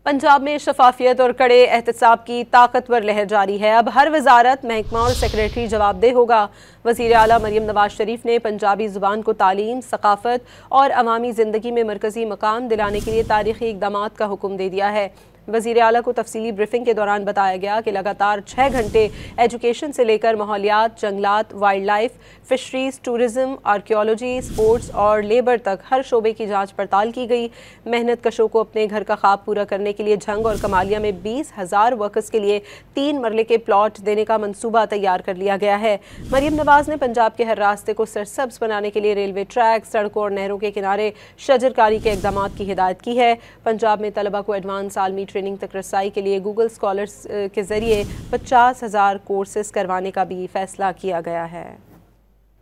पंजाब में शफाफियत और कड़े एहतसाब की ताकतवर लहर जारी है। अब हर वजारत, महकमा और सेक्रेटरी जवाबदेह होगा। वज़ीर आला मरियम नवाज शरीफ ने पंजाबी ज़ुबान को तालीम, सकाफ़त और अवामी ज़िंदगी में मरकज़ी मकाम दिलाने के लिए तारीख़ी इक़दामात का हुक्म दे दिया है। वज़ीर आला को तफसीली ब्रीफिंग के दौरान बताया गया कि लगातार 6 घंटे एजुकेशन से लेकर माहौलियात, जंगलात, wild life, fisheries, tourism, archaeology, sports और लेबर तक हर शोबे की जांच पड़ताल की गई। मेहनत कशों को अपने घर का ख्वाब पूरा करने के लिए झंग और कमालिया में 20,000 वर्कर्स के लिए 3 मरले के प्लॉट देने का मंसूबा तैयार कर लिया गया है। मरियम नवाज ने पंजाब के हर रास्ते को सरसब्ज बनाने के लिए रेलवे ट्रैक, सड़कों और नहरों के किनारे शजरकारी के इक़दामात की हिदायत की है। पंजाब में तलबा को एडवांस आलमी ट्रेनिंग तक रसाई के लिए गूगल स्कॉलर्स के जरिए 50,000 कोर्सेज करवाने का भी फैसला किया गया है।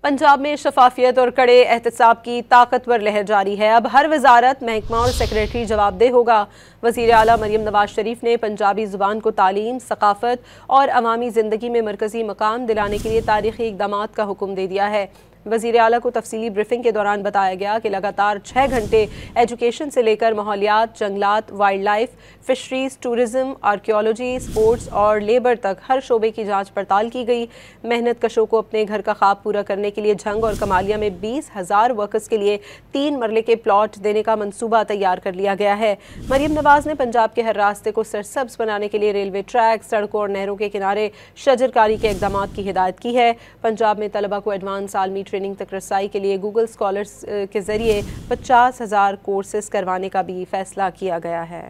पंजाब में शफाफियत और कड़े एहतसाब की ताकतवर लहर जारी है। अब हर वजारत, महकमा और सेक्रेटरी जवाबदेह होगा। वज़ीर आला मरियम नवाज शरीफ ने पंजाबी ज़ुबान को तालीम, सकाफ़त और अवामी ज़िंदगी में मरकज़ी मकाम दिलाने के लिए तारीख़ी इक़दामात का हुक्म दे दिया है। वज़ीर आला को तफसीली ब्रीफिंग के दौरान बताया गया कि लगातार 6 घंटे एजुकेशन से लेकर माहौलियात, जंगलात, wild life, fisheries, tourism, archaeology, sports और लेबर तक हर शोबे की जांच पड़ताल की गई। मेहनत कशों को अपने घर का ख्वाब पूरा करने के लिए झंग और कमालिया में 20,000 वर्कर्स के लिए 3 मरले के प्लॉट देने का मंसूबा तैयार कर लिया गया है। मरियम नवाज ने पंजाब के हर रास्ते को सरसब्ज बनाने के लिए रेलवे ट्रैक, सड़कों और नहरों के किनारे शजरकारी के इक़दामात की हिदायत की है। पंजाब में तलबा को एडवांस आलमी ट्रेनिंग तक रसाई के लिए गूगल स्कॉलर्स के जरिए 50,000 कोर्सेज करवाने का भी फैसला किया गया है।